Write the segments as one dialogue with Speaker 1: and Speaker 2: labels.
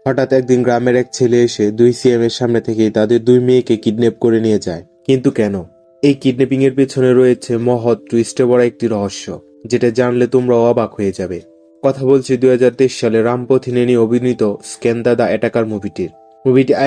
Speaker 1: হঠাৎ একদিন গ্রামের এক ছেলে এসে দুই সিএম এর সামনে থেকেই তাদের দুই মেয়েকে কিডন্যাপ করে নিয়ে যায়। কিন্তু কেন? এই কিডন্যাপিং এর পেছনে রয়েছে মহৎ টুইস্টে ভরা একটি রহস্য, যেটা জানলে তোমরাও অবাক হয়ে যাবে। কথা বলছি 2023 সালে রাম পোথিনেনি অভিনীত স্ক্যান দ্য অ্যাটাকার মুভিটি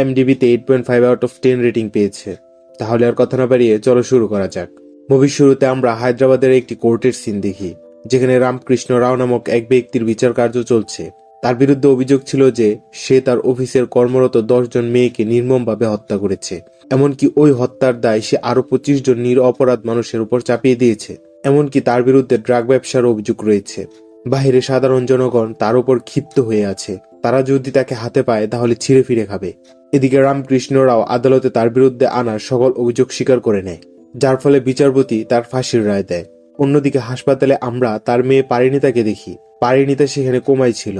Speaker 1: IMDb-তে 8.5 আউট অফ 10 রেটিং পেয়েছে। তাহলে আর কথা না বাড়িয়ে চলো শুরু করা যাক। মুভির শুরুতে আমরা হায়দ্রাবাদের একটি কোর্টের সিন দেখি, যেখানে রামকৃষ্ণ রাও নামক এক ব্যক্তির বিচার কার্য চলছে। তার বিরুদ্ধে অভিযোগ ছিল যে সে তার অফিসের কর্মরত 10 জন মেয়েকে নির্মমভাবে হত্যা করেছে। এমনকি ওই হত্যার দায় সে আরো 25 জন নিরপরাধ মানুষের উপর চাপিয়ে দিয়েছে। এমনকি তার বিরুদ্ধে ড্রাগ ব্যবসার অভিযোগ রয়েছে। বাহিরে সাধারণ জনগণ তার উপর ক্ষিপ্ত হয়ে আছে। তারা যদি তাকে হাতে পায় তাহলে ছিঁড়ে ফিরে খাবে। এদিকে রামকৃষ্ণ রাও আদালতে তার বিরুদ্ধে আনা সকল অভিযোগ স্বীকার করে নেয়, যার ফলে বিচারপতি তার ফাঁসির রায় দেয়। অন্যদিকে হাসপাতালে আমরা তার মেয়ে পারিণীতাকে দেখি। পারিণীতা সেখানে কোমায় ছিল।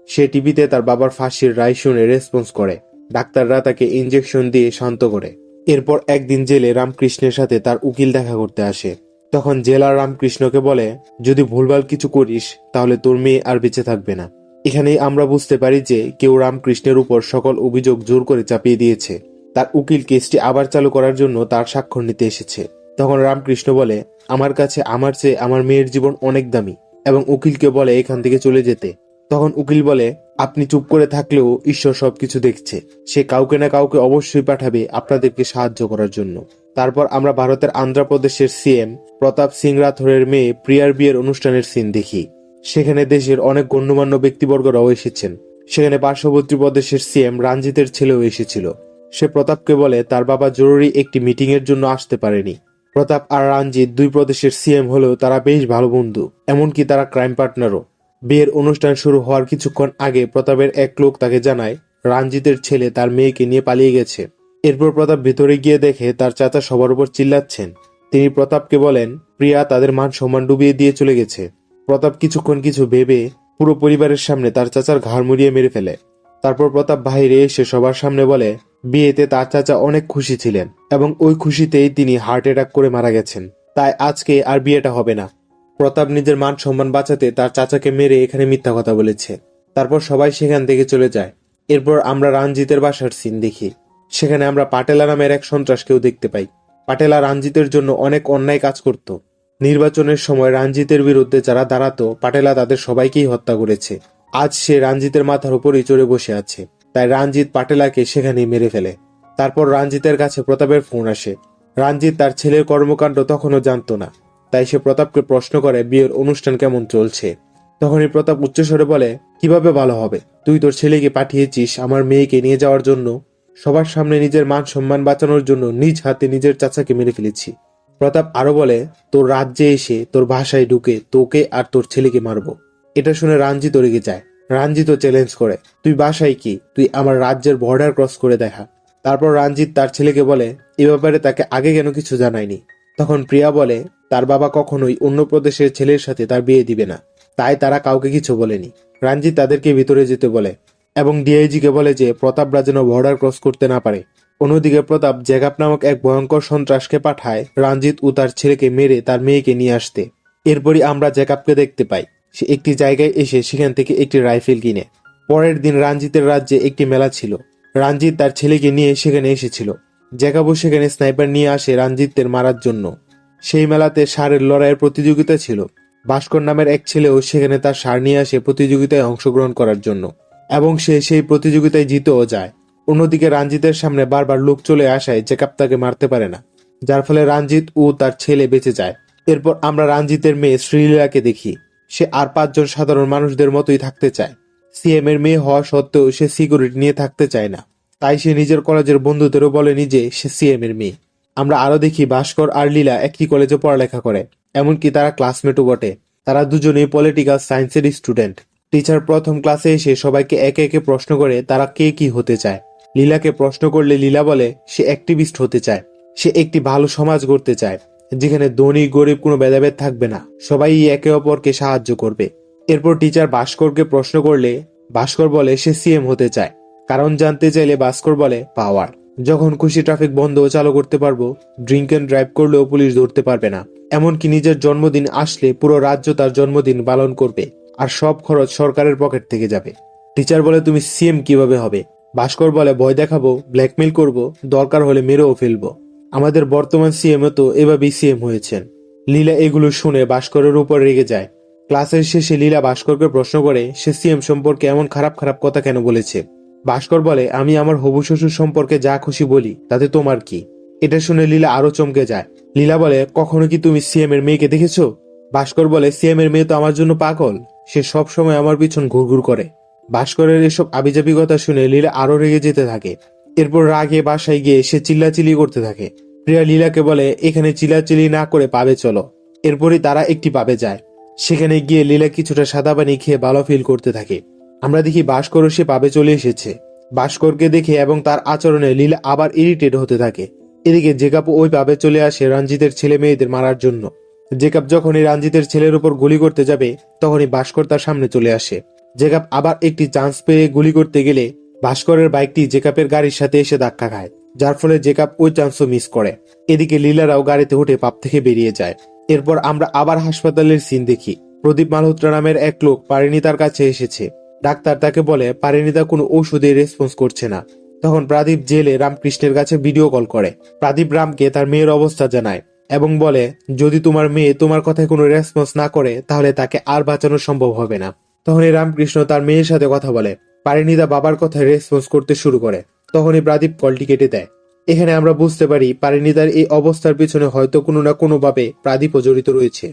Speaker 1: সে টিভিতে তার বাবার ফাঁসির রায় শুনে রেসপন্স করে। ডাক্তাররা তাকে ইনজেকশন দিয়ে শান্ত করে। এরপর একদিন জেলে রামকৃষ্ণের সাথে তার উকিল দেখা করতে আসে। তখন জেলার রামকৃষ্ণকে বলে, যদি ভুলভাল কিছু করিস তাহলে তোর মেয়ে আর বেঁচে থাকবে না। এখানেই আমরা বুঝতে পারি যে কেউ রামকৃষ্ণের উপর সকল অভিযোগ জোর করে চাপিয়ে দিয়েছে। তার উকিল কেসটি আবার চালু করার জন্য তার স্বাক্ষর নিতে এসেছে। তখন রামকৃষ্ণ বলে, আমার কাছে আমার চেয়ে আমার মেয়ের জীবন অনেক দামি, এবং উকিলকে বলে এখান থেকে চলে যেতে। তখন উকিল বলে, আপনি চুপ করে থাকলেও ঈশ্বর সবকিছু দেখছে। সে কাউকে না কাউকে অবশ্যই পাঠাবে আপনাদেরকে সাহায্য করার জন্য। তারপর আমরা ভারতের অন্ধ্রপ্রদেশের সিএম প্রতাপ সিং রাথোরের মেয়ে প্রিয়ার বিয়ের অনুষ্ঠানের সিন দেখি। সেখানে দেশের অনেক গণ্যমান্য ব্যক্তিবর্গরাও এসেছেন। সেখানে পার্শ্ববর্তী প্রদেশের সিএম রঞ্জিতের ছেলেও এসেছিল। সে প্রতাপকে বলে তার বাবা জরুরি একটি মিটিং এর জন্য আসতে পারেনি। প্রতাপ আর রঞ্জিত দুই প্রদেশের সিএম হলেও তারা বেশ ভালো বন্ধু, এমনকি তারা ক্রাইম পার্টনারও। বিয়ের অনুষ্ঠান শুরু হওয়ার কিছুক্ষণ আগে প্রতাপের এক লোক তাকে জানায় রঞ্জিতের ছেলে তার মেয়েকে নিয়ে পালিয়ে গেছে। এরপর প্রতাপ ভেতরে গিয়ে দেখে তার চাচা সবার উপর চিল্লাচ্ছেন। তিনি প্রতাপকে বলেন প্রিয়া তাদের মান সম্মান ডুবিয়ে দিয়ে চলে গেছে। প্রতাপ কিছুক্ষণ কিছু ভেবে পুরো পরিবারের সামনে তার চাচার ঘাড় মুড়িয়ে মেরে ফেলে। তারপর প্রতাপ বাইরে এসে সবার সামনে বলে বিয়েতে তার চাচা অনেক খুশি ছিলেন, এবং ওই খুশিতেই তিনি হার্ট অ্যাটাক করে মারা গেছেন। তাই আজকে আর বিয়েটা হবে না। প্রতাপ নিজের মান সম্মান বাঁচাতে তার চাচাকে মেরে এখানে মিথ্যা কথা বলেছে। তারপর সবাই সেখান থেকে চলে যায়। এরপর আমরা রঞ্জিতের বাসার সিন দেখি। সেখানে আমরা পাটেলা নামের এক সন্ত্রাসকেও দেখতে পাই। পাটেলা রঞ্জিতের জন্য অনেক অন্যায় কাজ করত। নির্বাচনের সময় রঞ্জিতের বিরুদ্ধে যারা দাঁড়াতো পাটেলা তাদের সবাইকেই হত্যা করেছে। আজ সে রঞ্জিতের মাথার উপরই চড়ে বসে আছে। তাই রঞ্জিত পাটেলাকে সেখানেই মেরে ফেলে। তারপর রঞ্জিতের কাছে প্রতাপের ফোন আসে। রঞ্জিত তার ছেলের কর্মকাণ্ড তখনও জানত না। তাই সে প্রতাপকে প্রশ্ন করে বিয়ের অনুষ্ঠান কেমন চলছে। তখনই প্রতাপ উচ্চস্বরে বলে, কিভাবে ভালো হবে? তুই তোর ছেলেকে পাঠিয়েছিস আমার মেয়েকে নিয়ে যাওয়ার জন্য। সবার সামনে নিজের মান সম্মান বাঁচানোর জন্য নিজ হাতে নিজের চাচাকে মেরে ফেলেছি। প্রতাপ আরো বলে, তোর রাজ্যে এসে তোর ভাষায় ঢুকে তোকে আর তোর ছেলেকে মারবো। এটা শুনে রঞ্জিত রেগে যায়। রঞ্জিতও চ্যালেঞ্জ করে, তুই বাসায় কি? তুই আমার রাজ্যের বর্ডার ক্রস করে দেখা। তারপর রঞ্জিত তার ছেলেকে বলে এ ব্যাপারে তাকে আগে কেন কিছু জানায়নি। তখন প্রিয়া বলে তার বাবা কখনোই অন্য প্রদেশের ছেলের সাথে তার বিয়ে দিবে না, তাই তারা কাউকে কিছু বলেনি। রঞ্জিত তাদেরকে ভিতরে যেতে বলে এবং ডিআইজিকে বলে যে প্রতাপরা যেন বর্ডার ক্রস করতে না পারে। অন্যদিকে প্রতাপ জ্যাকাপ নামক এক ভয়ঙ্কর সন্ত্রাসকে পাঠায় রঞ্জিত ও তার ছেলেকে মেরে তার মেয়েকে নিয়ে আসতে। এরপরই আমরা জ্যাকাপকে দেখতে পাই। সে একটি জায়গায় এসে সেখান থেকে একটি রাইফেল কিনে। পরের দিন রঞ্জিতের রাজ্যে একটি মেলা ছিল। রঞ্জিত তার ছেলেকে নিয়ে সেখানে এসেছিল। জ্যাকাবও সেখানে স্নাইপার নিয়ে আসে রঞ্জিতের মারার জন্য। সেই মেলাতে ষাঁড়ের লড়াইয়ের প্রতিযোগিতা ছিল। ভাস্কর নামের এক ছেলেও সেখানে তার ষাঁড় নিয়ে আসে প্রতিযোগিতায় অংশগ্রহণ করার জন্য, এবং সে সেই প্রতিযোগিতায় জিতেও যায়। অন্যদিকে রঞ্জিতের সামনে বারবার লোক চলে আসায় জ্যাকাব তাকে মারতে পারে না, যার ফলে রঞ্জিত ও তার ছেলে বেঁচে যায়। এরপর আমরা রঞ্জিতের মেয়ে শ্রীলীলাকে দেখি। সে আর 5 জন সাধারণ মানুষদের মতোই থাকতে চায়। সিএম এর মেয়ে হওয়া সত্ত্বেও সে সিকিউরিটি নিয়ে থাকতে চায় না। তাই সে নিজের কলেজের বন্ধুদেরও বলেনি যে সে সিএম এর মেয়ে। আমরা আরো দেখি ভাস্কর আর লীলা একই কলেজে পড়ালেখা করে, এমনকি তারা ক্লাসমেটও বটে। তারা দুজনেই পলিটিক্যাল সায়েন্সের স্টুডেন্ট। টিচার প্রথম ক্লাসে এসে সবাইকে একে একে প্রশ্ন করে তারা কে কি হতে চায়। লীলাকে প্রশ্ন করলে লীলা বলে সে অ্যাক্টিভিস্ট হতে চায়। সে একটি ভালো সমাজ গড়তে চায়, যেখানে ধনী গরিব কোনো ভেদাভেদ থাকবে না, সবাই একে অপরকে সাহায্য করবে। এরপর টিচার ভাস্করকে প্রশ্ন করলে ভাস্কর বলে সে সিএম হতে চায়। কারণ জানতে চাইলে ভাস্কর বলে পাওয়ার। যখন খুশি ট্রাফিক বন্ধ চালু করতে পারবো, ড্রিঙ্ক এন্ড ড্রাইভ করলেও পুলিশ ধরতে পারবে না। এমনকি নিজের জন্মদিন আসলে পুরো রাজ্য তার জন্মদিন পালন করবে, আর সব খরচ সরকারের পকেট থেকে যাবে। টিচার বলে তুমি সিএম কিভাবে হবে? ভাস্কর বলে ভয় দেখাবো, ব্ল্যাকমেইল করব, দরকার হলে মেরেও ফেলবো। আমাদের বর্তমান সিএমও তো এভাবেই সিএম হয়েছেন। লীলা এগুলো শুনে ভাস্করের উপর রেগে যায়। ক্লাসের শেষে লীলা ভাস্করকে প্রশ্ন করে সে সিএম সম্পর্কে এমন খারাপ খারাপ কথা কেন বলেছে। ভাস্কর বলে আমি আমার হবু শ্বশুর সম্পর্কে যা খুশি বলি, তাতে তোমার কি? এটা শুনে লীলা আরো চমকে যায়। লীলা বলে কখনো কি তুমি সিএম এর মেয়েকে দেখেছো? ভাস্কর বলে সিএম এর মেয়ে তো আমার জন্য পাগল, সে সব সময় আমার পিছন ঘুরঘুর করে। ভাস্করের এসব আবিজাবি কথা শুনে লীলা আরো রেগে যেতে থাকে। এরপর রাগে বাসায় গিয়ে সে চিল্লাচিল্লি করতে থাকে। প্রিয়া লীলাকে বলে এখানে চিল্লাচিল্লি না করে পাবে চলো। এরপরই তারা একটি পাবে যায়। সেখানে গিয়ে লীলা কিছুটা সাদা পানি খেয়ে ভালো ফিল করতে থাকে। আমরা দেখি ভাস্করও সে পাবে চলে এসেছে। ভাস্করকে দেখে এবং তার আচরণে লীলা আবার ইরিটেট হতে থাকে। এদিকে জেকাব ওই পাবে চলে আসে রঞ্জিতের ছেলে মেয়েদের মারার জন্য। জেকাব যখনই রঞ্জিতের ছেলের উপর গুলি করতে যাবে তখনই ভাস্কর তার সামনে চলে আসে। জেকাব আবার একটি চান্স পেয়ে গুলি করতে গেলে ভাস্করের বাইকটি জেকাবের গাড়ির সাথে এসে ধাক্কা খায়, যার ফলে জেকাব ওই চান্সও মিস করে। এদিকে লীলারাও গাড়িতে উঠে পাপ থেকে বেরিয়ে যায়। এরপর আমরা আবার হাসপাতালের সিন দেখি। প্রদীপ মালহোত্রা নামের এক লোক পারিণীতার কাছে এসেছে। ডাক্তার তাকে বলে পারিণীতা কোনো ঔষধে রেসপন্স করছে না। তখন প্রাদীপ জেলে রামকৃষ্ণের কাছে ভিডিও কল করে। প্রাদীপ রামকে তার মেয়ের অবস্থা জানায় এবং বলে যদি তোমার মেয়ে তোমার কথায় কোনো রেসপন্স না করে তাহলে তাকে আর বাঁচানো সম্ভব হবে না। তখনই রামকৃষ্ণ তার মেয়ের সাথে কথা বলে। পারিণীতা বাবার কথায় রেসপন্স করতে শুরু করে। তখনই প্রাদীপ কলটি কেটে দেয়। এখানে আমরা বুঝতে পারি পারিণীতার এই অবস্থার পিছনে হয়তো কোনো না কোনোভাবে প্রাদীপও জড়িত রয়েছে।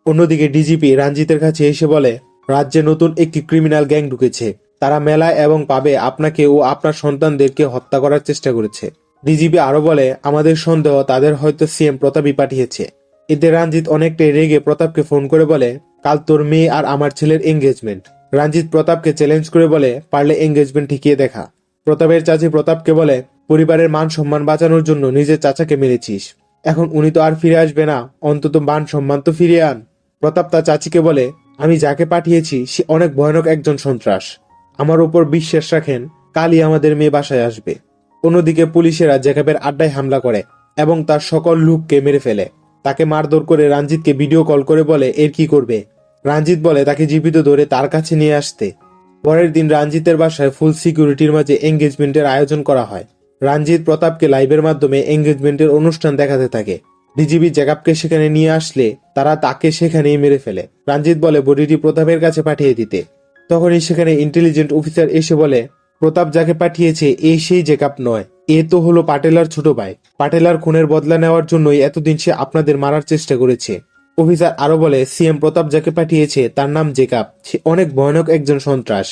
Speaker 1: অন্যদিকে ডিজিপি রঞ্জিতের কাছে এসে বলে রাজ্যে নতুন একটি ক্রিমিনাল গ্যাং ঢুকেছে। তারা মেলায় এবং পাবে আপনাকে ও আপনার সন্তানদেরকে হত্যা করার চেষ্টা করেছে। ডিজিপি আরো বলে আমাদের সন্দেহ তাদের হয়তো সিএম প্রতাপই পাঠিয়েছে। এতে রঞ্জিত অনেকটাই রেগে প্রতাপকে ফোন করে বলে কাল তোর মেয়ে আর আমার ছেলের এঙ্গেজমেন্ট। রঞ্জিত প্রতাপকে চ্যালেঞ্জ করে বলে পারলে এঙ্গেজমেন্ট ঠিকিয়ে দেখা। প্রতাপের চাচি প্রতাপকে বলে পরিবারের মান সম্মান বাঁচানোর জন্য নিজের চাচাকে মেরেছিস, এখন উনি তো আর ফিরে আসবে না, অন্তত মান সম্মান তো ফিরিয়ে আন। প্রতাপ তার চাচিকে বলে আমি যাকে পাঠিয়েছি সে অনেক ভয়ানক একজন সন্ত্রাস, আমার উপর বিশ্বাস রাখেন, কালই আমাদের মেয়ে বাসায় আসবে। অন্যদিকে পুলিশেরা জেকাবের আড্ডায় হামলা করে এবং তার সকল লোককে মেরে ফেলে। তাকে মারধর করে রঞ্জিতকে ভিডিও কল করে বলে এর কি করবে। রঞ্জিত বলে তাকে জীবিত ধরে তার কাছে নিয়ে আসতে। পরের দিন রঞ্জিতের বাসায় ফুল সিকিউরিটির মাঝে এঙ্গেজমেন্টের আয়োজন করা হয়। রঞ্জিত প্রতাপকে লাইভের মাধ্যমে এঙ্গেজমেন্টের অনুষ্ঠান দেখাতে থাকে। ডিজিপি জেকাবকে সেখানে নিয়ে আসলে তারা তাকে সেখানেই মেরে ফেলে। রঞ্জিত বলে বডিটি প্রতাপের কাছে পাঠিয়ে দিতে। তখনই সেখানে ইন্টেলিজেন্ট অফিসার এসে বলে প্রতাপ যাকে পাঠিয়েছে এই সেই জেকাব নয়, এ তো হলো পাটেলার ছোট ভাই। পাটেলার খুনের বদলা নেওয়ার জন্যই এতদিন সে আপনাদের মারার চেষ্টা করেছে। অফিসার আরো বলে সিএম প্রতাপ যাকে পাঠিয়েছে তার নাম জেকাব, সে অনেক ভয়ানক একজন সন্ত্রাস।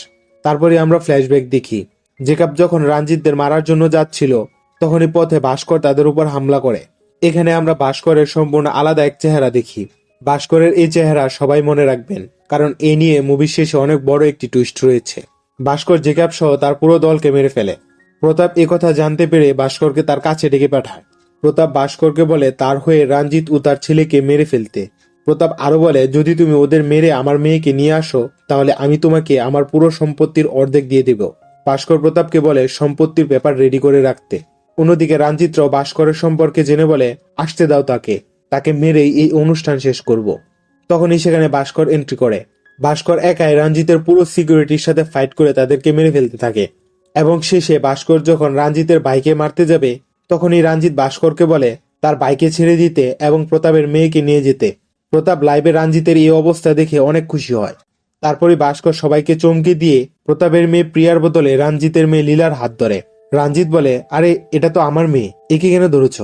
Speaker 1: তারপরে আমরা ফ্ল্যাশব্যাক দেখি। জেকাব যখন রঞ্জিতদের মারার জন্য যাচ্ছিল তখনই পথে ভাস্কর তাদের উপর হামলা করে। এখানে আমরা ভাস্করের সম্পূর্ণ আলাদা এক চেহারা দেখি। ভাস্করের এই চেহারা সবাই মনে রাখবেন, কারণ এ নিয়ে মুভির শেষে অনেক বড় একটি টুইস্ট রয়েছে। ভাস্কর জেকাব সহ তার পুরো দলকে মেরে ফেলে। প্রতাপ একথা জানতে পেরে ভাস্করকে তার কাছে ডেকে পাঠায়। প্রতাপ ভাস্করকে বলে তার হয়ে রঞ্জিত ও তার ছেলেকে মেরে ফেলতে। প্রতাপ আরো বলে যদি তুমি ওদের মেরে আমার মেয়েকে নিয়ে আসো তাহলে আমি তোমাকে আমার পুরো সম্পত্তির অর্ধেক দিয়ে দেব। ভাস্কর প্রতাপকে বলে সম্পত্তির পেপার রেডি করে রাখতে। অন্যদিকে রঞ্জিতরাও ভাস্করের সম্পর্কে জেনে বলে আসতে দাও তাকে, তাকে মেরেই এই অনুষ্ঠান শেষ করব। তখনই সেখানে ভাস্কর এন্ট্রি করে। ভাস্কর একাই রঞ্জিতের পুরো সিকিউরিটির সাথে ফাইট করে তাদেরকে মেরে ফেলতে থাকে এবং শেষে ভাস্কর যখন রঞ্জিতের ভাইকে মারতে যাবে তখনই রঞ্জিত ভাস্করকে বলে তার ভাইকে ছেড়ে দিতে এবং প্রতাপের মেয়েকে নিয়ে যেতে। প্রতাপ লাইভে রঞ্জিতের এই অবস্থা দেখে অনেক খুশি হয়। তারপরে ভাস্কর সবাইকে চমকে দিয়ে প্রতাপের মেয়ে প্রিয়ার বদলে রঞ্জিতের মেয়ে লীলার হাত ধরে। রঞ্জিত বলে আরে এটা তো আমার মেয়ে, একে কেন ধরেছ?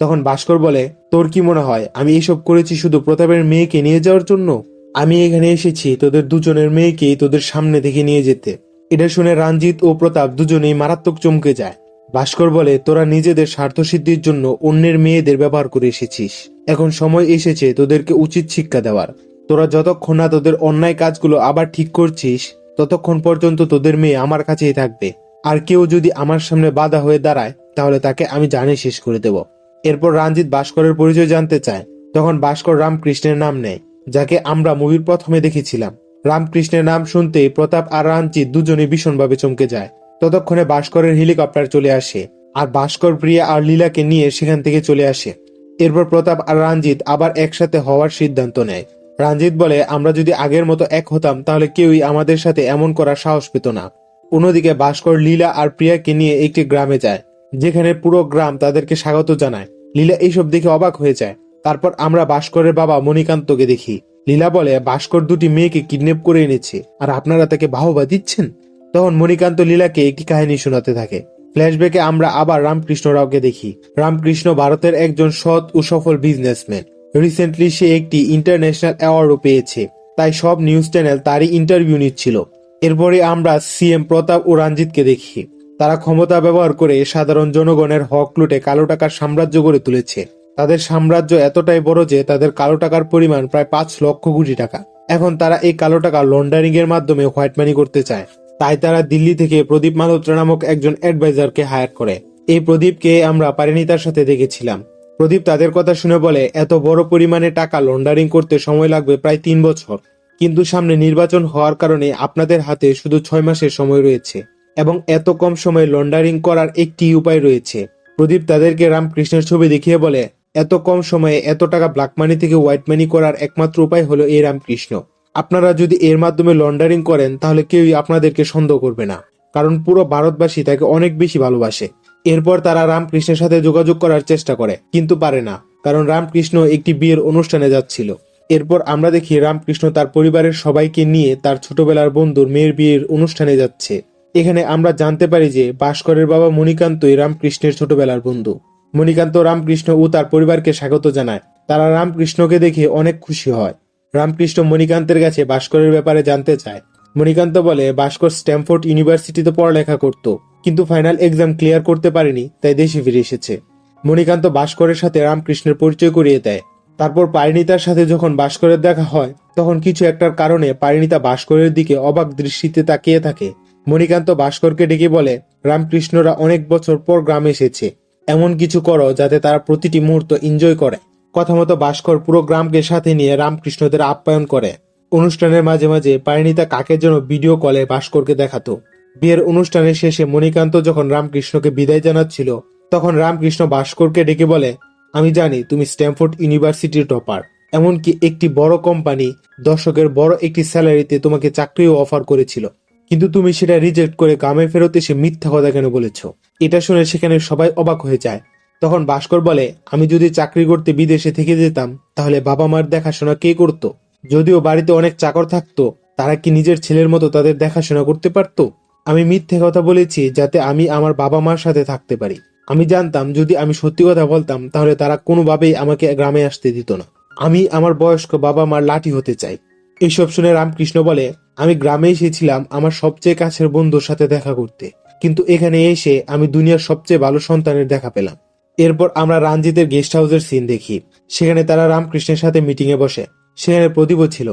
Speaker 1: তখন ভাস্কর বলে তোর কি মনে হয় আমি এসব করেছি শুধু প্রতাপের মেয়েকে নিয়ে যাওয়ার জন্য? আমি এখানে এসেছি তোদের দুজনের মেয়েকেই তোদের সামনে থেকে নিয়ে যেতে। এটা শুনে রঞ্জিত ও প্রতাপ দুজনেই মারাত্মক চমকে যায়। ভাস্কর বলে তোরা নিজেদের স্বার্থসিদ্ধির জন্য অন্যের মেয়েদের ব্যবহার করে এসেছিস, এখন সময় এসেছে তোদেরকে উচিত শিক্ষা দেওয়ার। তোরা যতক্ষণ না তোদের অন্যায় কাজগুলো আবার ঠিক করছিস ততক্ষণ পর্যন্ত তোদের মেয়ে আমার কাছেই থাকবে, আর কেউ যদি আমার সামনে বাধা হয়ে দাঁড়ায় তাহলে তাকে আমি জানে শেষ করে দেব। এরপর রঞ্জিত ভাস্করের পরিচয় জানতে চায়। তখন ভাস্কর রামকৃষ্ণের নাম নেয়, যাকে আমরা মুভির প্রথমে দেখেছিলাম। রামকৃষ্ণের নাম শুনতেই প্রতাপ আর রঞ্জিত দুজনে ভীষণভাবে চমকে যায়। ততক্ষণে ভাস্করের হেলিকপ্টার চলে আসে আর ভাস্কর প্রিয়া আর লীলাকে নিয়ে সেখান থেকে চলে আসে। এরপর প্রতাপ আর রঞ্জিত আবার একসাথে হওয়ার সিদ্ধান্ত নেয়। রঞ্জিত বলে আমরা যদি আগের মতো এক হতাম তাহলে কেউই আমাদের সাথে এমন করার সাহস পেত না। অন্যদিকে ভাস্কর লীলা আর প্রিয়াকে নিয়ে একটি গ্রামে যায়, যেখানে পুরো গ্রাম তাদেরকে স্বাগত জানায়। লীলা এইসব দেখে অবাক হয়ে যায়। তারপর আমরা ভাস্করের বাবা মণিকান্তকে দেখি। লীলা বলে, ভাস্কর দুটি মেয়েকে কিডন্যাপ করে এনেছে আর আপনারা তাকে বাহবা দিচ্ছেন। তখন মণিকান্ত লীলাকে একটি কাহিনী শোনাতে থাকে। ফ্ল্যাশব্যাকে আমরা আবার রামকৃষ্ণ রাওকে দেখি। রামকৃষ্ণ ভারতের একজন সৎ ও সফল বিজনেসম্যান। রিসেন্টলি সে একটি ইন্টারন্যাশনাল অ্যাওয়ার্ডও পেয়েছে, তাই সব নিউজ চ্যানেল তারই ইন্টারভিউ নিচ্ছিল। এরপরে আমরা সিএম প্রতাপ ও রঞ্জিতকে দেখি। তারা ক্ষমতা ব্যবহার করে সাধারণ জনগণের হক লুটে কালো টাকার সাম্রাজ্য গড়ে তুলেছে। তাদের সাম্রাজ্য এতটাই বড় যে তাদের কালো টাকার পরিমাণ প্রায় 5 লক্ষ কোটি টাকা। এখন তারা এই কালো টাকা লন্ডারিং এর মাধ্যমে হোয়াইট মানি করতে চায়। তাই তারা দিল্লি থেকে প্রদীপ মালহোত্রা নামক একজন অ্যাডভাইজারকে হায়ার করে। এই প্রদীপকে আমরা পারিণীতার সাথে দেখেছিলাম। প্রদীপ তাদের কথা শুনে বলে, এত বড় পরিমাণে টাকা লন্ডারিং করতে সময় লাগবে প্রায় 3 বছর, কিন্তু সামনে নির্বাচন হওয়ার কারণে আপনাদের হাতে শুধু 6 মাসের সময় রয়েছে এবং এত কম সময়ে লন্ডারিং করার একটি উপায় রয়েছে। প্রদীপ তাদেরকে রামকৃষ্ণের ছবি দেখিয়ে বলে, এত কম সময়ে এত টাকা ব্ল্যাক মানি থেকে হোয়াইট মানি করার একমাত্র উপায় হলো এই রামকৃষ্ণ। আপনারা যদি এর মাধ্যমে লন্ডারিং করেন তাহলে কেউই আপনাদেরকে সন্দেহ করবে না, কারণ পুরো ভারতবাসী তাকে অনেক বেশি ভালোবাসে। এরপর তারা রামকৃষ্ণের সাথে যোগাযোগ করার চেষ্টা করে, কিন্তু পারে না, কারণ রামকৃষ্ণ একটি বিয়ের অনুষ্ঠানে যাচ্ছিল। এরপর আমরা দেখি রামকৃষ্ণ তার পরিবারের সবাইকে নিয়ে তার ছোটবেলার বন্ধুর মেয়ের বিয়ের অনুষ্ঠানে যাচ্ছে। এখানে আমরা জানতে পারি যে ভাস্করের বাবা মণিকান্তই রামকৃষ্ণের ছোটবেলার বন্ধু। মণিকান্ত রামকৃষ্ণ ও তার পরিবারকে স্বাগত জানায়। তারা রামকৃষ্ণকে দেখে অনেক খুশি হয়। রামকৃষ্ণ মণিকান্তের কাছে ভাস্করের ব্যাপারে জানতে চায়। মণিকান্ত বলে, ভাস্কর স্ট্যামফোর্ড ইউনিভার্সিটিতে পড়ালেখা করত, কিন্তু ফাইনাল এক্সাম ক্লিয়ার করতে পারেনি, তাই দেশে ফিরে এসেছে। মণিকান্ত ভাস্করের সাথে রামকৃষ্ণের পরিচয় করিয়ে দেয়। তারপর পারিণীতার সাথে যখন ভাস্করের দেখা হয়, তখন কিছু একটার কারণে পারিণীতা ভাস্করের দিকে অবাক দৃষ্টিতে তাকিয়ে থাকে। মণিকান্ত ভাস্করকে ডেকে বলে, রামকৃষ্ণরা অনেক বছর পর গ্রামে এসেছে, এমন কিছু করো যাতে তারা প্রতিটি মুহূর্ত এনজয় করে। কথা মতো ভাস্কর পুরো গ্রামকে সাথে নিয়ে রামকৃষ্ণদের আপ্যায়ন করে। অনুষ্ঠানের মাঝে মাঝে পারিণীতা কাকের জন্য ভিডিও কলে ভাস্করকে দেখাতো। বিয়ের অনুষ্ঠানের শেষে মণিকান্ত যখন রামকৃষ্ণকে বিদায় জানাচ্ছিল, তখন রামকৃষ্ণ ভাস্করকে ডেকে বলে, আমি জানি তুমি স্ট্যামফোর্ড ইউনিভার্সিটির টপার, এমনকি একটি বড় কোম্পানি দর্শকের বড় একটি স্যালারিতে তোমাকে চাকরিও অফার করেছিল, কিন্তু তুমি সেটা রিজেক্ট করে গ্রামে ফেরত এসে মিথ্যা কথা কেন বলেছ? এটা শুনে সেখানে সবাই অবাক হয়ে যায়। তখন ভাস্কর বলে, আমি যদি চাকরি করতে বিদেশে থেকে যেতাম তাহলে বাবা মার দেখাশোনা কে করতো? যদিও বাড়িতে অনেক চাকর থাকতো, তারা কি নিজের ছেলের মতো তাদের দেখাশোনা করতে পারতো? আমি মিথ্যে কথা বলেছি যাতে আমি আমার বাবা মার সাথে থাকতে পারি। আমি জানতাম যদি আমি সত্যি কথা বলতাম তাহলে তারা কোনোভাবেই আমাকে গ্রামে আসতে দিত না। আমি আমার বয়স্ক বাবা মার লাঠি হতে চাই। এইসব শুনে রামকৃষ্ণ বলে, আমি গ্রামে এসেছিলাম আমার সবচেয়ে কাছের বন্ধুর সাথে দেখা করতে, কিন্তু এখানে এসে আমি দুনিয়ার সবচেয়ে ভালো সন্তানের দেখা পেলাম। এরপর আমরা রঞ্জিতের গেস্ট হাউসের সিন দেখি। সেখানে তারা রামকৃষ্ণের সাথে মিটিং এ বসে। সেখানে প্রদীপও ছিল।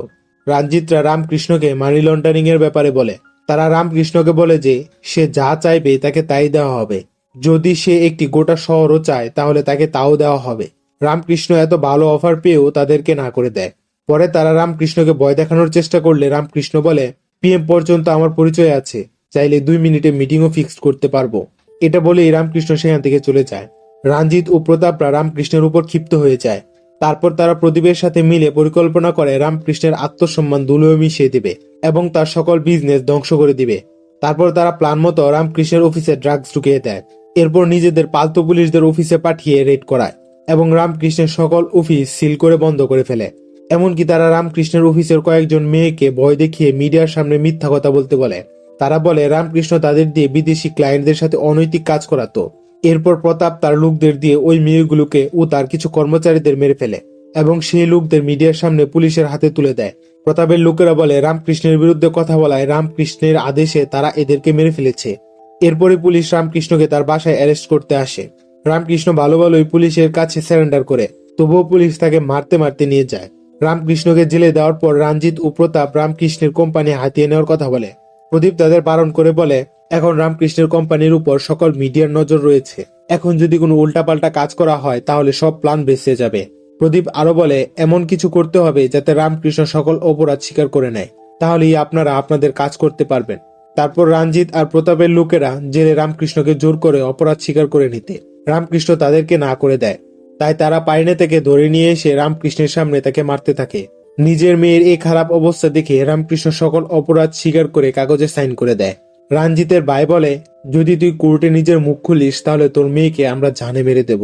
Speaker 1: রঞ্জিতরা রামকৃষ্ণকে মানি লন্ডারিং এর ব্যাপারে বলে। তারা রামকৃষ্ণকে বলে যে সে যা চাইবে তাকে তাই দেওয়া হবে। যদি সে একটি গোটা শহরও চায় তাহলে তাকে তাও দেওয়া হবে। রামকৃষ্ণ এত ভালো অফার পেয়েও তাদেরকে না করে দেয়। পরে তারা রামকৃষ্ণকে ভয় দেখানোর চেষ্টা করলে রামকৃষ্ণ বলে, PM পর্যন্ত আমার পরিচয় আছে, চাইলে 2 মিনিটে মিটিংও ফিক্স করতে পারবো। এটা বলেই রামকৃষ্ণ সেখান থেকে চলে যায়। রঞ্জিত ও প্রতাপরা রামকৃষ্ণের উপর ক্ষিপ্ত হয়ে যায়। তারপর তারা প্রদীপের সাথে মিলে পরিকল্পনা করে রামকৃষ্ণের আত্মসম্মান ধুলোয় মিশিয়ে দিবে এবং তার সকল বিজনেস ধ্বংস করে দিবে। তারপর তারা প্ল্যান মতো রামকৃষ্ণের অফিসে ড্রাগস ঢুকিয়ে দেয়। এরপর নিজেদের পালতু পুলিশদের অফিসে পাঠিয়ে রেড করায় এবং রামকৃষ্ণের সকল অফিস সিল করে বন্ধ করে ফেলে। এমনকি তারা রামকৃষ্ণের অফিসের কয়েকজন মেয়েকে ভয় দেখিয়ে মিডিয়ার সামনে মিথ্যা কথা বলতে বলে। তারা বলে রামকৃষ্ণ তাদের দিয়ে বিদেশি ক্লায়েন্টদের সাথে অনৈতিক কাজ করাতো। এরপর প্রতাপ তার লোকদের দিয়ে ওই মেয়েগুলোকে ও তার কিছু কর্মচারীদের মেরে ফেলে এবং সেই লোকদের মিডিয়ার সামনে পুলিশের হাতে তুলে দেয়। প্রতাপের লোকেরা বলে রামকৃষ্ণের বিরুদ্ধে কথা বলায় রামকৃষ্ণের আদেশে তারা এদেরকে মেরে ফেলেছে। এরপরে পুলিশ রামকৃষ্ণকে তার বাসায় অ্যারেস্ট করতে আসে। রামকৃষ্ণ ভালো ভালোই পুলিশের কাছে সারেন্ডার করে, তবুও পুলিশ তাকে মারতে মারতে নিয়ে যায়। রামকৃষ্ণকে জেলে দেওয়ার পর রঞ্জিত ও প্রতাপ রামকৃষ্ণের কোম্পানি হাতিয়ে নেওয়ার কথা বলে। প্রদীপ তাদের বারণ করে বলে, এখন রামকৃষ্ণের কোম্পানির উপর সকল মিডিয়ার নজর রয়েছে, এখন যদি কোনো উল্টাপাল্টা কাজ করা হয় তাহলে সব প্ল্যান ভেস্তে যাবে। প্রদীপ আরো বলে, এমন কিছু করতে হবে যাতে রামকৃষ্ণ সকল অপরাধ স্বীকার করে নেয়, তাহলেই আপনারা আপনাদের কাজ করতে পারবেন। তারপর রঞ্জিত আর প্রতাপের লোকেরা জেলে রামকৃষ্ণকে জোর করে অপরাধ স্বীকার করে নিতে। রামকৃষ্ণ তাদেরকে না করে দেয়, তাই তারা পাইনে থেকে ধরে নিয়ে এসে রামকৃষ্ণের সামনে তাকে মারতে থাকে। নিজের মেয়ের এই খারাপ অবস্থা দেখে রামকৃষ্ণ সকল অপরাধ স্বীকার করে কাগজে সাইন করে দেয়। রঞ্জিতের ভাই বলে, যদি তুই কোর্টে নিজের মুখ খুলিস তাহলে তোর মেয়েকে আমরা জানে মেরে দেব।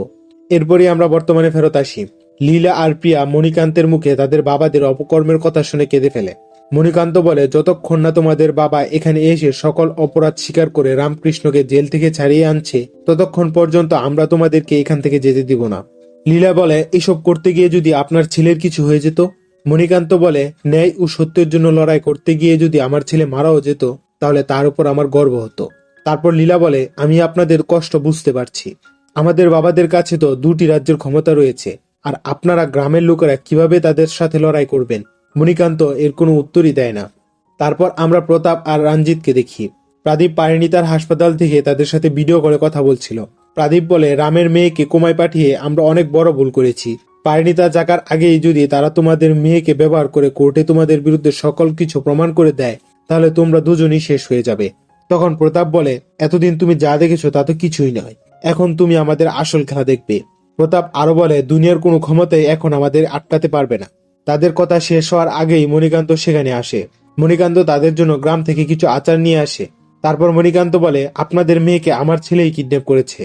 Speaker 1: এরপরই আমরা বর্তমানে ফেরত আসি। লীলা আর প্রিয়া মণিকান্তের মুখে তাদের বাবাদের অপকর্মের কথা শুনে কেঁদে ফেলে। মণিকান্ত বলে, যতক্ষণ না তোমাদের বাবা এখানে এসে সকল অপরাধ স্বীকার করে রামকৃষ্ণকে জেল থেকে ছাড়িয়ে আনছে, ততক্ষণ পর্যন্ত আমরা তোমাদেরকে এখান থেকে যেতে দিব না। লীলা বলে, এসব করতে গিয়ে যদি আপনার ছেলের কিছু হয়ে যেত? মণিকান্ত বলে, ন্যায় ও সত্যের জন্য লড়াই করতে গিয়ে যদি আমার ছেলে মারাও যেত তাহলে তার উপর আমার গর্ব হতো। তারপর লীলা বলে, আমি আপনাদের কষ্ট বুঝতে পারছি। আমাদের বাবাদের কাছে তো 2টি রাজ্যের ক্ষমতা রয়েছে, আর আপনারা গ্রামের লোকেরা কিভাবে তাদের সাথে লড়াই করবেন? মণিকান্ত এর কোনো উত্তরই দেয় না। তারপর আমরা প্রতাপ আর রঞ্জিতকে দেখি। প্রদীপ পারিণীতার হাসপাতাল থেকে তাদের সাথে ভিডিও করে কথা বলছিল। প্রদীপ বলে, রামের মেয়েকে কোমায় পাঠিয়ে আমরা অনেক বড় ভুল করেছি। পারিণীতা জাগার আগেই যদি তারা তোমাদের মেয়েকে ব্যবহার করে কোর্টে তোমাদের বিরুদ্ধে সকল কিছু প্রমাণ করে দেয় তাহলে তোমরা দুজনই শেষ হয়ে যাবে। তখন প্রতাপ বলে, এতদিন তুমি যা দেখেছো তা তো কিছুই নয়, এখন তুমি আমাদের আসল খেলা দেখবে। প্রতাপ আরো বলে, দুনিয়ার কোনো ক্ষমতাই এখন আমাদের আটকাতে পারবে না। তাদের কথা শেষ হওয়ার আগেই মণিকান্ত সেখানে আসে। মণিকান্ত তাদের জন্য গ্রাম থেকে কিছু আচার নিয়ে আসে। তারপর মণিকান্ত বলে, আপনাদের মেয়েকে আমার ছেলেই কিডন্যাপ করেছে।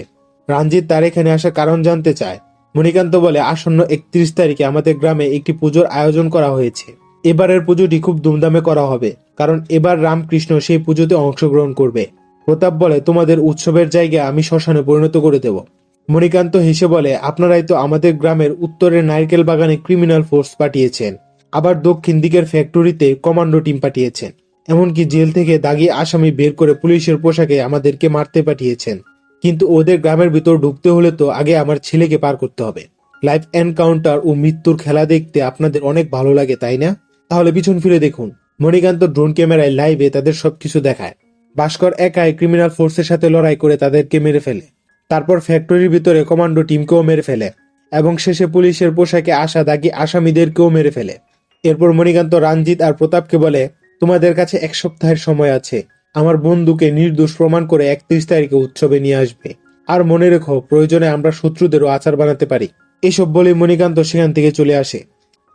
Speaker 1: রঞ্জিত তার এখানে আসার কারণ জানতে চায়। মণিকান্ত বলে, আসন্ন 31 তারিখে আমাদের গ্রামে একটি পুজোর আয়োজন করা হয়েছে। এবারের পুজোটি খুব ধুমধামে করা হবে, কারণ এবার রামকৃষ্ণ সেই পুজোতে অংশগ্রহণ করবে। প্রতাপ বলে, তোমাদের উৎসবের জায়গা আমি শ্মশানে পরিণত করে দেব। মণিকান্ত হেসে বলে, আপনারাই তো আমাদের গ্রামের উত্তরের নারকেল বাগানে ক্রিমিনাল ফোর্স পাঠিয়েছেন, আবার দক্ষিণ দিকের ফ্যাক্টরিতে কমান্ডো টিম পাঠিয়েছেন, এমনকি জেল থেকে দাগি আসামি বের করে পুলিশের পোশাকে আমাদেরকে মারতে পাঠিয়েছেন। কিন্তু ওদের গ্রামের ভিতর ঢুকতে হলে তো আগে আমার ছেলেকে পার করতে হবে। লাইফ এনকাউন্টার ও মৃত্যুর খেলা দেখতে আপনাদের অনেক ভালো লাগে, তাই না? তাহলে পিছন ফিরে দেখুন। মণিকান্ত ড্রোন ক্যামেরায় লাইভে তাদের সবকিছু দেখায়। ভাস্কর একাই ক্রিমিনাল ফোর্সের সাথে লড়াই করে তাদেরকে মেরে ফেলে। তারপর ফ্যাক্টরির ভিতরে কমান্ডো টিমকেও মেরে ফেলে এবং শেষে পুলিশের পোশাকে আসা দাগি আসামিদেরকেও মেরে ফেলে। এরপর মণিকান্ত রঞ্জিত আর প্রতাপকে বলে, তোমাদের কাছে 1 সপ্তাহের সময় আছে। আমার বন্ধুকে নির্দোষ প্রমাণ করে 31 তারিখে উৎসবে নিয়ে আসবে। আর মনে রেখো, প্রয়োজনে আমরা শত্রুদেরও আচার বানাতে পারি। এসব বলে মণিকান্ত সেখান থেকে চলে আসে।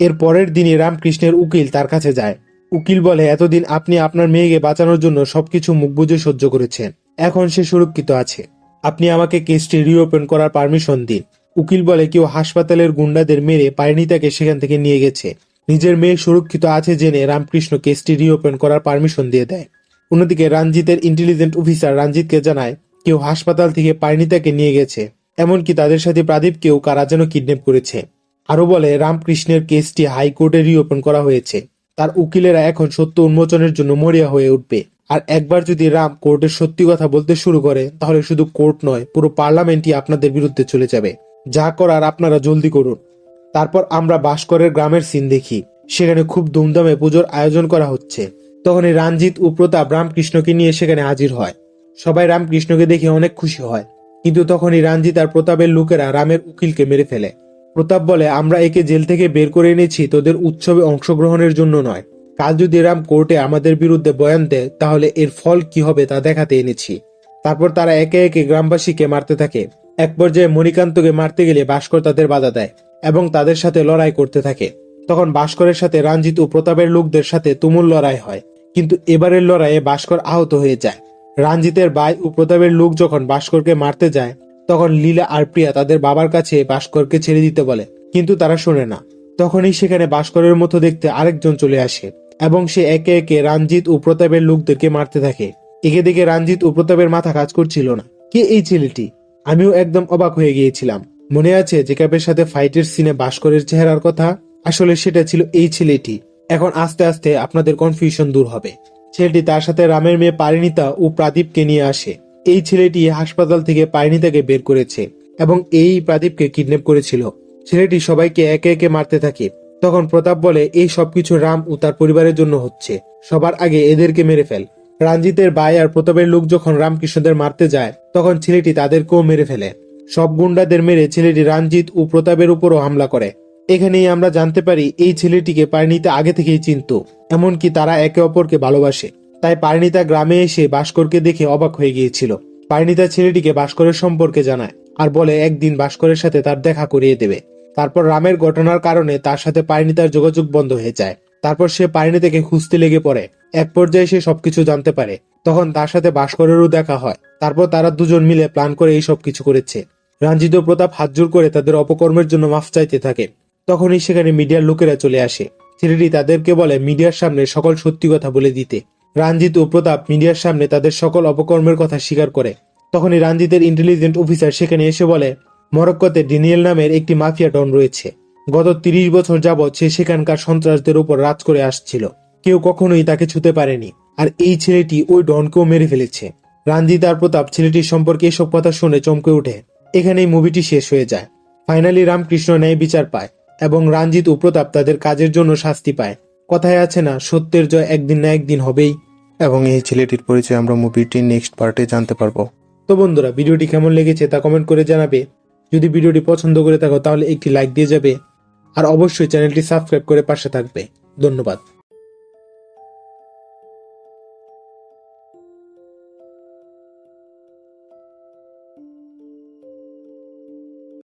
Speaker 1: এর পরের দিনই রামকৃষ্ণের উকিল তার কাছে যায়। উকিল বলে, এতদিন আপনি আপনার মেয়েকে বাঁচানোর জন্য সবকিছু মুখ বুজে সহ্য করেছেন, এখন সে সুরক্ষিত আছে। আপনি আমাকে কেসটি রিওপেন করার পারমিশন দিন। উকিল বলে, কেউ হাসপাতালের গুন্ডাদের মেরে পারিণীতাকে সেখান থেকে নিয়ে গেছে। নিজের মেয়ে সুরক্ষিত আছে জেনে রামকৃষ্ণ কেসটি রিওপেন করার পারমিশন দিয়ে দেয়। অন্যদিকে রঞ্জিতের ইন্টেলিজেন্ট অফিসার রঞ্জিতকে জানায়, কেউ হাসপাতাল থেকে পারিণীতাকে নিয়ে গেছে, এমনকি তাদের সাথে প্রদীপকেও কারা যেন কিডন্যাপ করেছে। আরো বলে, রামকৃষ্ণের কেসটি হাইকোর্টে রিওপেন করা হয়েছে। তার উকিলেরা এখন সত্য উন্মোচনের জন্য মরিয়া হয়ে উঠবে। আর একবার যদি রাম কোর্টের সত্যি কথা বলতে শুরু করে তাহলে শুধু কোর্ট নয়, পুরো পার্লামেন্টই আপনাদের বিরুদ্ধে চলে যাবে। যা করার আপনারা জলদি করুন। তারপর আমরা ভাস্করের গ্রামের সিন দেখি। সেখানে খুব ধুমধামে পুজোর আয়োজন করা হচ্ছে। তখনই রঞ্জিত ও প্রতাপ রামকৃষ্ণকে নিয়ে সেখানে হাজির হয়। সবাই রামকৃষ্ণকে দেখে অনেক খুশি হয়, কিন্তু তখনই রঞ্জিত আর প্রতাপের লোকেরা রামের উকিলকে মেরে ফেলে। প্রতাপ বলে, আমরা একে জেল থেকে বের করে এনেছি তোদের উৎসবে অংশগ্রহণের জন্য নয়। কাল যদি রাম কোর্টে আমাদের বিরুদ্ধে বয়ান দেয় তাহলে এর ফল কি হবে তা দেখাতে এনেছি। তারপর তারা একে একে গ্রামবাসীকে মারতে থাকে। এক পর্যায়ে মণিকান্তকে মারতে গেলে ভাস্কর তাদের বাধা দেয় এবং তাদের সাথে লড়াই করতে থাকে। তখন ভাস্করের সাথে রঞ্জিত ও প্রতাপের লোকদের সাথে তুমুল লড়াই হয়, কিন্তু এবারের লড়াইয়ে ভাস্কর আহত হয়ে যায়। রঞ্জিতের ভাই ও প্রতাপের লোক যখন ভাস্করকে মারতে যায় তখন লীলা আর প্রিয়া তাদের বাবার কাছে ভাস্করকে ছেড়ে দিতে বলে, কিন্তু তারা শোনে না। তখনই সেখানে ভাস্করের মতো দেখতে আরেকজন চলে আসে এবং সে একে একে রঞ্জিত ও প্রতাপের লোকদেরকে মারতে থাকে। একে দেখে রঞ্জিত ও প্রতাপের মাথা কাজ করছিল না। কে এই ছেলেটি? আমিও একদম অবাক হয়ে গিয়েছিলাম। মনে আছে জেকাবের সাথে ফাইটের সিনে ভাস্করের চেহারার কথা? আসলে সেটা ছিল এই ছেলেটি। এখন আস্তে আস্তে আপনাদের কনফিউশন দূর হবে। ছেলেটি তার সাথে রামের মেয়ে পারিণীতা ও প্রদীপকে নিয়ে আসে। এই ছেলেটি হাসপাতাল থেকে পারিণীতাকে বের করেছে এবং এই প্রদীপকে কিডন্যাপ করেছিল। ছেলেটি সবাইকে একে একে মারতে থাকে। তখন প্রতাপ বলে, এই সবকিছু রাম ও তার পরিবারের জন্য হচ্ছে, সবার আগে এদেরকে মেরে ফেল। রঞ্জিতের ভাই আর প্রতাপের লোক যখন রামকৃষ্ণদের মারতে যায় তখন ছেলেটি তাদেরকেও মেরে ফেলে। সব গুন্ডাদের মেরে ছেলেটি রঞ্জিত ও প্রতাপের উপরও হামলা করে। এখানেই আমরা জানতে পারি এই ছেলেটিকে পারিণীতা আগে থেকেই চিনত, এমনকি তারা একে অপরকে ভালোবাসে। তাই পারিণীতা গ্রামে এসে ভাস্করকে দেখে অবাক হয়ে গিয়েছিল। পারিণীতা ছেলেটিকে ভাস্করের সম্পর্কে জানায় আর বলে একদিন ভাস্করের সাথে তার দেখা করিয়ে দেবে। তারপর রামের ঘটনার কারণে তার সাথে পারিণীতার যোগাযোগ বন্ধ হয়ে যায়। তারপর সে পারিণী থেকে খুঁজতে লেগে পড়ে। এক পর্যায়ে সে সবকিছু জানতে পারে। তখন তার সাথে ভাস্করেরও দেখা হয়। তারপর তারা দুজন মিলে প্ল্যান করে এই সব কিছু করেছে। রঞ্জিত ও প্রতাপ হাত জোড় করে তাদের অপকর্মের জন্য মাফ চাইতে থাকে। তখনই সেখানে মিডিয়ার লোকেরা চলে আসে। ছেলেটি তাদেরকে বলে মিডিয়ার সামনে সকল সত্যি কথা বলে দিতে। রঞ্জিত ও প্রতাপ মিডিয়ার সামনে তাদের সকল অপকর্মের কথা স্বীকার করে। তখনই রঞ্জিতের ইন্টেলিজেন্ট অফিসার সেখানে এসে বলে মরক্কোতে ড্যানিয়েল নামের একটি মাফিয়া ডন রয়েছে। গত 30 বছর যাবৎ সে সেখানকার সন্ত্রাসদের উপর রাজ করে আসছিল। কেউ কখনোই তাকে ছুতে পারেনি। আর এই ছেলেটি ওই ডনকেও মেরে ফেলেছে। রঞ্জিত আর প্রতাপ ছেলেটির সম্পর্কে এসব কথা শুনে চমকে ওঠে। এখানেই মুভিটি শেষ হয়ে যায়। ফাইনালি রামকৃষ্ণ ন্যায় বিচার পায় এবং রঞ্জিত ও প্রতাপ তাদের কাজের জন্য শাস্তি পায়। কথায় আছে না, সত্যের জয় একদিন না একদিন হবেই।
Speaker 2: এবং এই ছেলেটির পরিচয় আমরা মুভিটির নেক্সট পার্টে জানতে পারবো।
Speaker 1: তো বন্ধুরা, ভিডিওটি কেমন লেগেছে তা কমেন্ট করে জানাবে। যদি ভিডিওটি পছন্দ করে থাকো তাহলে একটি লাইক দিয়ে যাবে। আর অবশ্যই চ্যানেলটি সাবস্ক্রাইব করে পাশে থাকবে। ধন্যবাদ।